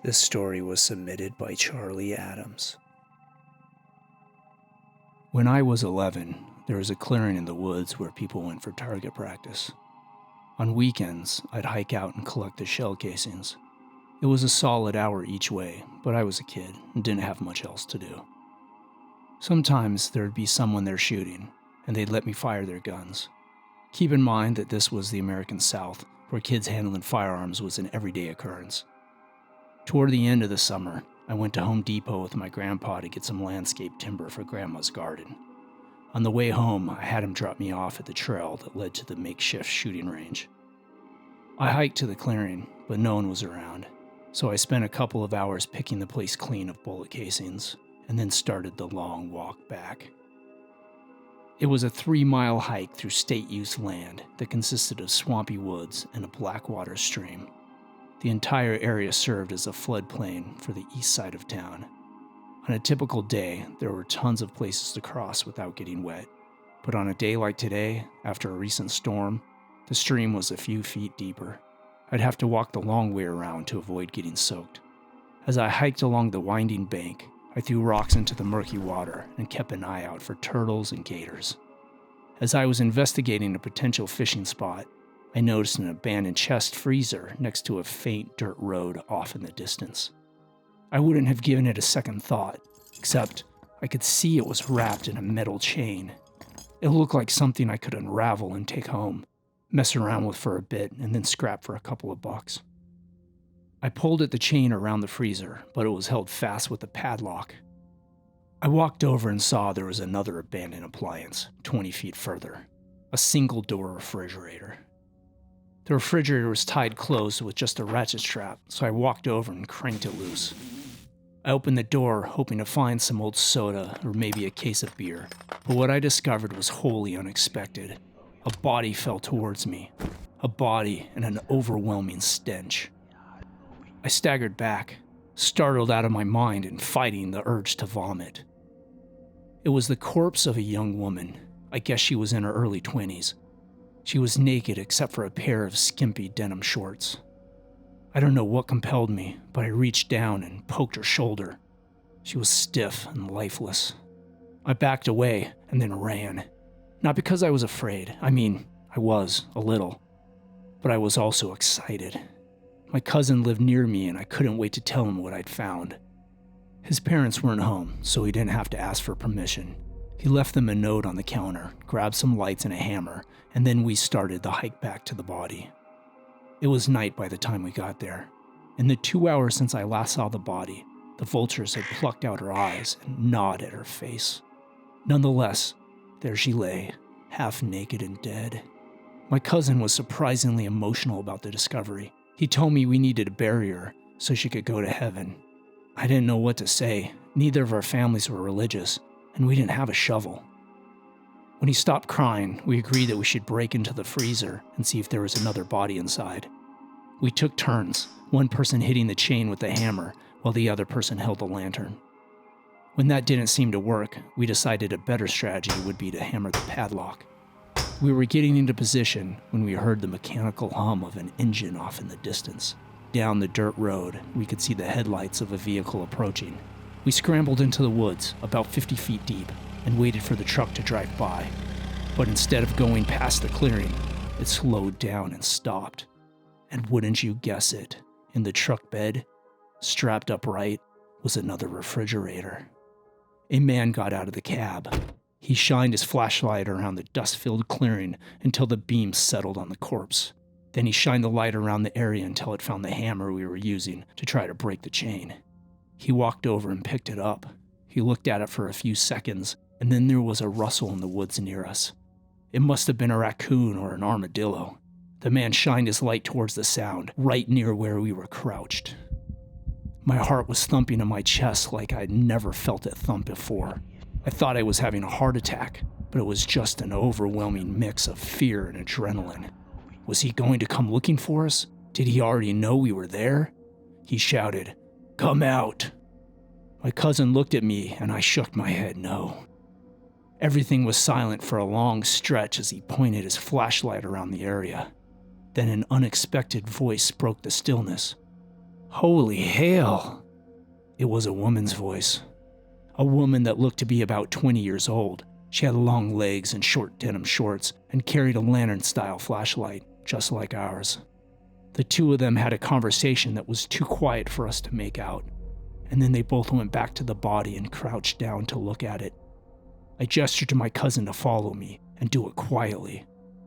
This story was submitted by Charlie Adams. When I was 11, there was a clearing in the woods where people went for target practice. On weekends, I'd hike out and collect the shell casings. It was a solid hour each way, but I was a kid and didn't have much else to do. Sometimes there'd be someone there shooting, and they'd let me fire their guns. Keep in mind that this was the American South, where kids handling firearms was an everyday occurrence. Toward the end of the summer, I went to Home Depot with my grandpa to get some landscape timber for Grandma's garden. On the way home, I had him drop me off at the trail that led to the makeshift shooting range. I hiked to the clearing, but no one was around, so I spent a couple of hours picking the place clean of bullet casings, and then started the long walk back. It was a 3-mile hike through state-use land that consisted of swampy woods and a blackwater stream. The entire area served as a floodplain for the east side of town. On a typical day, there were tons of places to cross without getting wet. But on a day like today, after a recent storm, the stream was a few feet deeper. I'd have to walk the long way around to avoid getting soaked. As I hiked along the winding bank, I threw rocks into the murky water and kept an eye out for turtles and gators. As I was investigating a potential fishing spot, I noticed an abandoned chest freezer next to a faint dirt road off in the distance. I wouldn't have given it a second thought, except I could see it was wrapped in a metal chain. It looked like something I could unravel and take home, mess around with for a bit, and then scrap for a couple of bucks. I pulled at the chain around the freezer, but it was held fast with a padlock. I walked over and saw there was another abandoned appliance, 20 feet further, a single-door refrigerator. The refrigerator was tied closed with just a ratchet strap, so I walked over and cranked it loose. I opened the door, hoping to find some old soda or maybe a case of beer, but what I discovered was wholly unexpected. A body fell towards me, a body and an overwhelming stench. I staggered back, startled out of my mind and fighting the urge to vomit. It was the corpse of a young woman. I guess she was in her early 20s. She was naked except for a pair of skimpy denim shorts. I don't know what compelled me, but I reached down and poked her shoulder. She was stiff and lifeless. I backed away and then ran. Not because I was afraid. I was, a little. But I was also excited. My cousin lived near me and I couldn't wait to tell him what I'd found. His parents weren't home, so he didn't have to ask for permission. He left them a note on the counter, grabbed some lights and a hammer, and then we started the hike back to the body. It was night by the time we got there. In the 2 hours since I last saw the body, the vultures had plucked out her eyes and gnawed at her face. Nonetheless, there she lay, half naked and dead. My cousin was surprisingly emotional about the discovery. He told me we needed to bury her so she could go to heaven. I didn't know what to say. Neither of our families were religious, and we didn't have a shovel. When he stopped crying, we agreed that we should break into the freezer and see if there was another body inside. We took turns, one person hitting the chain with the hammer while the other person held the lantern. When that didn't seem to work, we decided a better strategy would be to hammer the padlock. We were getting into position when we heard the mechanical hum of an engine off in the distance. Down the dirt road, we could see the headlights of a vehicle approaching. We scrambled into the woods, about 50 feet deep, and waited for the truck to drive by. But instead of going past the clearing, it slowed down and stopped. And wouldn't you guess it, in the truck bed, strapped upright, was another refrigerator. A man got out of the cab. He shined his flashlight around the dust-filled clearing until the beam settled on the corpse. Then he shined the light around the area until it found the hammer we were using to try to break the chain. He walked over and picked it up. He looked at it for a few seconds, and then there was a rustle in the woods near us. It must have been a raccoon or an armadillo. The man shined his light towards the sound, right near where we were crouched. My heart was thumping in my chest like I'd never felt it thump before. I thought I was having a heart attack, but it was just an overwhelming mix of fear and adrenaline. Was he going to come looking for us? Did he already know we were there? He shouted, "Come out!" My cousin looked at me and I shook my head no. Everything was silent for a long stretch as he pointed his flashlight around the area. Then an unexpected voice broke the stillness. Holy hell! It was a woman's voice. A woman that looked to be about 20 years old. She had long legs and short denim shorts and carried a lantern-style flashlight, just like ours. The two of them had a conversation that was too quiet for us to make out, and then they both went back to the body and crouched down to look at it. I gestured to my cousin to follow me and do it quietly.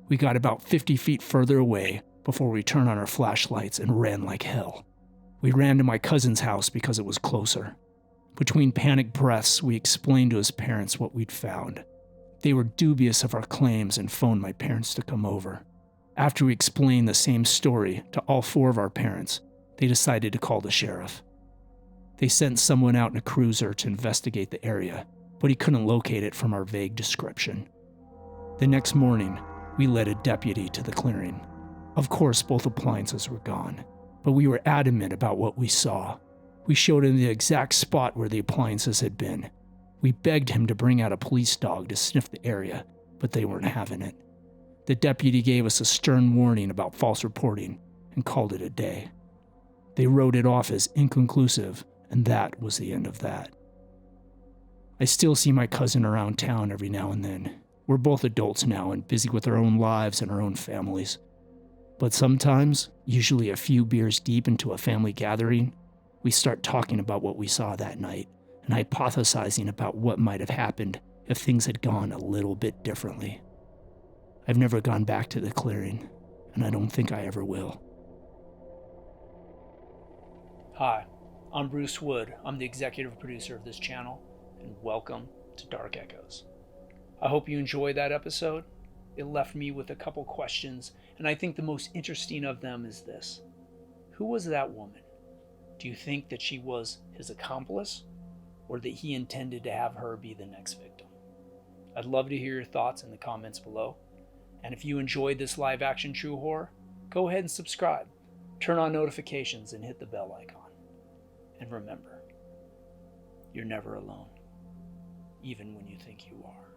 We got about 50 feet further away before we turned on our flashlights and ran like hell. We ran to my cousin's house because it was closer. Between panicked breaths, we explained to his parents what we'd found. They were dubious of our claims and phoned my parents to come over. After we explained the same story to all four of our parents, they decided to call the sheriff. They sent someone out in a cruiser to investigate the area, but he couldn't locate it from our vague description. The next morning, we led a deputy to the clearing. Of course, both appliances were gone, but we were adamant about what we saw. We showed him the exact spot where the appliances had been. We begged him to bring out a police dog to sniff the area, but they weren't having it. The deputy gave us a stern warning about false reporting and called it a day. They wrote it off as inconclusive, and that was the end of that. I still see my cousin around town every now and then. We're both adults now and busy with our own lives and our own families. But sometimes, usually a few beers deep into a family gathering, we start talking about what we saw that night and hypothesizing about what might have happened if things had gone a little bit differently. I've never gone back to the clearing, and I don't think I ever will. Hi, I'm Bruce Wood. I'm the executive producer of this channel, and welcome to Dark Echoes. I hope you enjoyed that episode. It left me with a couple questions, and I think the most interesting of them is this. Who was that woman? Do you think that she was his accomplice, or that he intended to have her be the next victim? I'd love to hear your thoughts in the comments below. And if you enjoyed this live action true horror, go ahead and subscribe, turn on notifications, and hit the bell icon. And remember, you're never alone, even when you think you are.